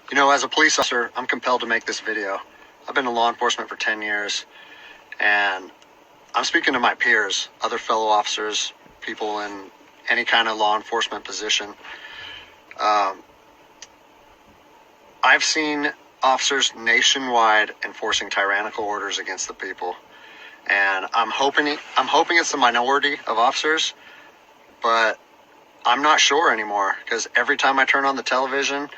You know, as a police officer, I'm compelled to make this video. I've been in law enforcement for 10 years, and I'm speaking to my peers, other fellow officers, people in any kind of law enforcement position. I've seen officers nationwide enforcing tyrannical orders against the people, and I'm hoping it's the minority of officers, but I'm not sure anymore, because every time I turn on the television,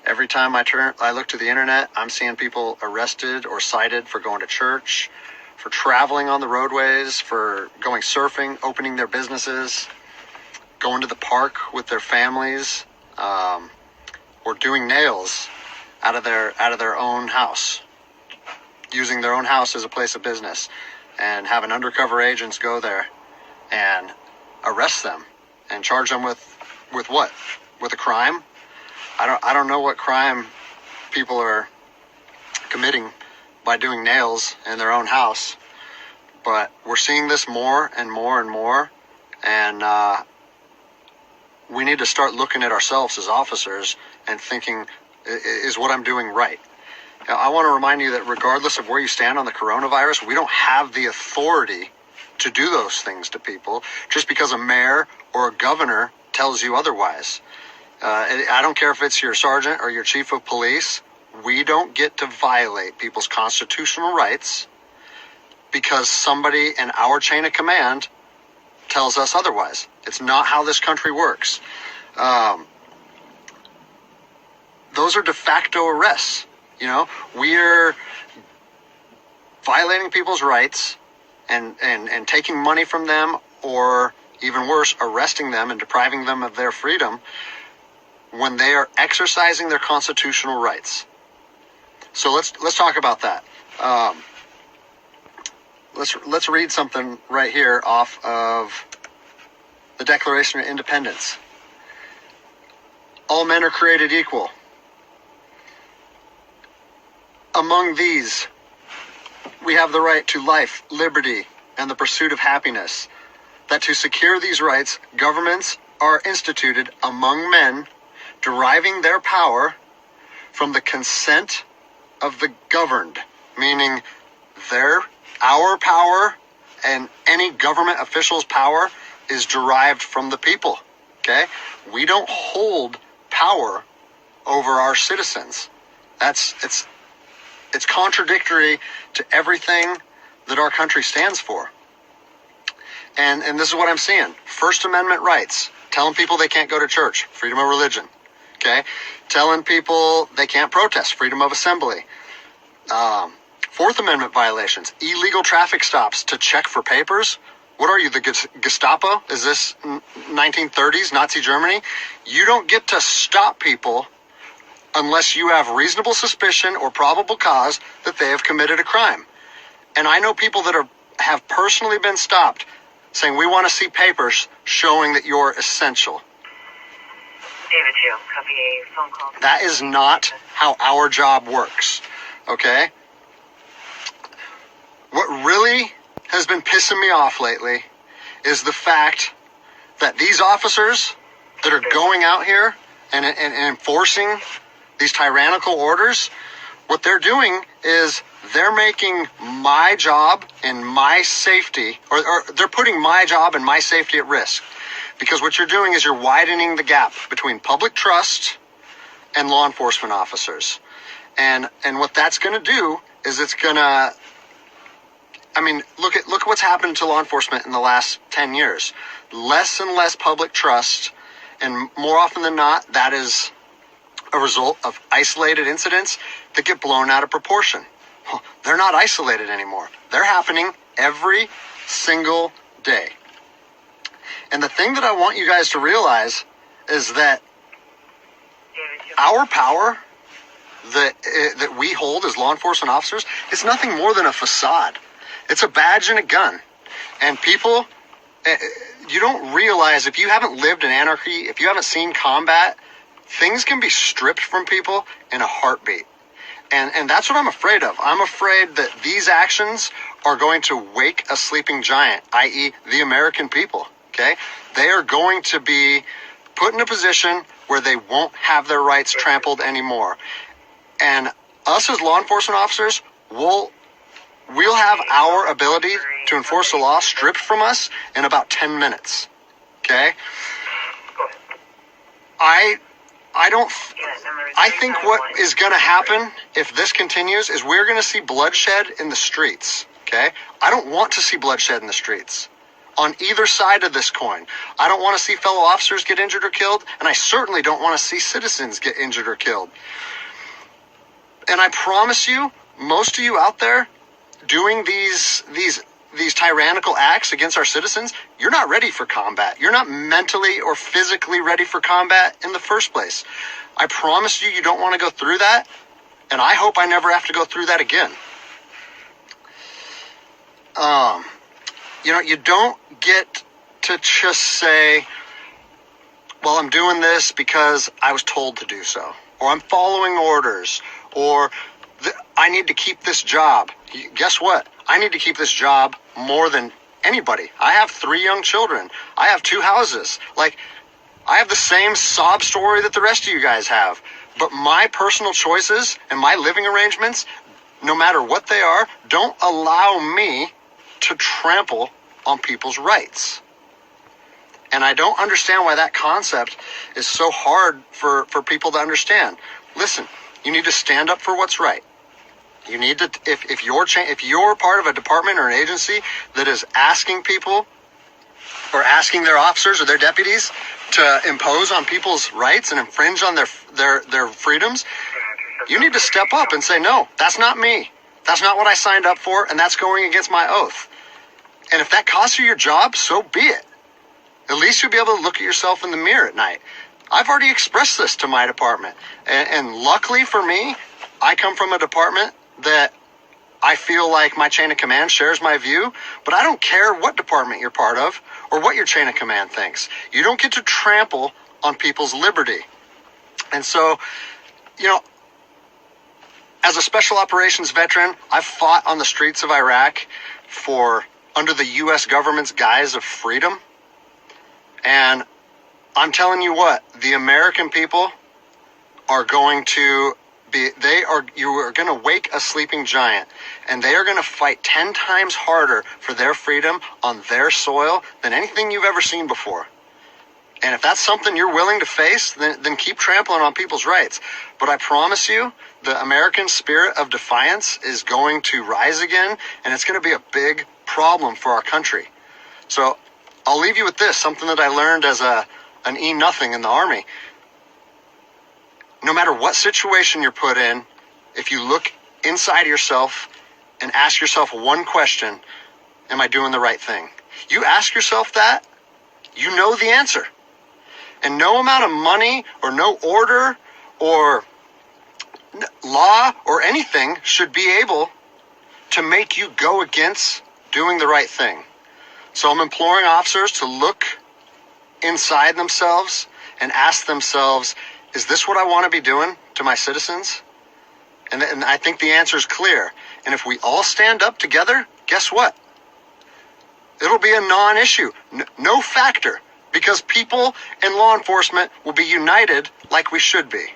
every time I look to the internet, I'm seeing people arrested or cited for going to church, for traveling on the roadways, for going surfing, opening their businesses, going to the park with their families, or doing nails out of their own house, using their own house as a place of business, and having undercover agents go there and arrest them and charge them with what? With a crime? I don't know what crime people are committing by doing nails in their own house, but we're seeing this more and more and more, and we need to start looking at ourselves as officers and thinking, is what I'm doing right? Now, I want to remind you that regardless of where you stand on the coronavirus, we don't have the authority to do those things to people just because a mayor or a governor tells you otherwise. I don't care if it's your sergeant or your chief of police. We don't get to violate people's constitutional rights because somebody in our chain of command tells us otherwise. It's not how this country works. Those are de facto arrests. You know, we're violating people's rights and taking money from them, or even worse, arresting them and depriving them of their freedom when they are exercising their constitutional rights. So let's talk about that. Let's read something right here off of the Declaration of Independence. All men are created equal. Among these, we have the right to life, liberty, and the pursuit of happiness. That to secure these rights, governments are instituted among men, deriving their power from the consent of the governed, meaning our power and any government official's power is derived from the people. Okay? We don't hold power over our citizens. It's contradictory to everything that our country stands for. And this is what I'm seeing. First Amendment rights, telling people they can't go to church, freedom of religion. Okay? Telling people they can't protest, freedom of assembly. Fourth Amendment violations, illegal traffic stops to check for papers. What are you, the Gestapo? Is this 1930s Nazi Germany? You don't get to stop people unless you have reasonable suspicion or probable cause that they have committed a crime. And I know people that have personally been stopped saying, we want to see papers showing that you're essential. David 2, copy a phone call. That is not how our job works, okay? What really has been pissing me off lately is the fact that these officers that are going out here and enforcing these tyrannical orders, what they're doing is they're making my job and my safety, or they're putting my job and my safety at risk. Because what you're doing is you're widening the gap between public trust and law enforcement officers. And what that's going to do is it's going to, I mean, look at what's happened to law enforcement in the last 10 years. Less and less public trust, and more often than not, that is a result of isolated incidents that get blown out of proportion. Well, they're not isolated anymore. They're happening every single day. And the thing that I want you guys to realize is that our power that we hold as law enforcement officers is nothing more than a facade. It's a badge and a gun. And people, you don't realize, if you haven't lived in anarchy, if you haven't seen combat, things can be stripped from people in a heartbeat. And that's what I'm afraid of. I'm afraid that these actions are going to wake a sleeping giant, i.e. the American people, okay? They are going to be put in a position where they won't have their rights trampled anymore. And us as law enforcement officers we'll have our ability to enforce the law stripped from us in about 10 minutes. Okay? I think what is going to happen if this continues is we're going to see bloodshed in the streets. Okay? I don't want to see bloodshed in the streets on either side of this coin. I don't want to see fellow officers get injured or killed, and I certainly don't want to see citizens get injured or killed. And I promise you, most of you out there doing these tyrannical acts against our citizens, you're not ready for combat. You're not mentally or physically ready for combat in the first place. I promise you, you don't want to go through that, and I hope I never have to go through that again. You don't get to just say, well, I'm doing this because I was told to do so, or I'm following orders, or I need to keep this job. Guess what? I need to keep this job more than anybody. I have 3 young children. I have 2 houses. Like, I have the same sob story that the rest of you guys have. But my personal choices and my living arrangements, no matter what they are, don't allow me to trample on people's rights. And I don't understand why that concept is so hard for people to understand. Listen, you need to stand up for what's right. You need to, if you're part of a department or an agency that is asking people or asking their officers or their deputies to impose on people's rights and infringe on their freedoms, you need to step up and say, no, that's not me. That's not what I signed up for, and that's going against my oath. And if that costs you your job, so be it. At least you'll be able to look at yourself in the mirror at night. I've already expressed this to my department. And luckily for me, I come from a department that I feel like my chain of command shares my view, but I don't care what department you're part of or what your chain of command thinks. You don't get to trample on people's liberty. And so, as a special operations veteran, I've fought on the streets of Iraq under the U.S. government's guise of freedom. And I'm telling you what, the American people are going to you are going to wake a sleeping giant, and they are going to fight 10 times harder for their freedom on their soil than anything you've ever seen before. And if that's something you're willing to face, then keep trampling on people's rights. But I promise you, the American spirit of defiance is going to rise again, and it's going to be a big problem for our country. So I'll leave you with this, something that I learned as an E-nothing in the Army. No matter what situation you're put in, if you look inside yourself and ask yourself one question, am I doing the right thing? You ask yourself that, you know the answer. And no amount of money or no order or law or anything should be able to make you go against doing the right thing. So I'm imploring officers to look inside themselves and ask themselves, is this what I want to be doing to my citizens? And I think the answer is clear. And if we all stand up together, guess what? It'll be a non-issue, no factor, because people and law enforcement will be united like we should be.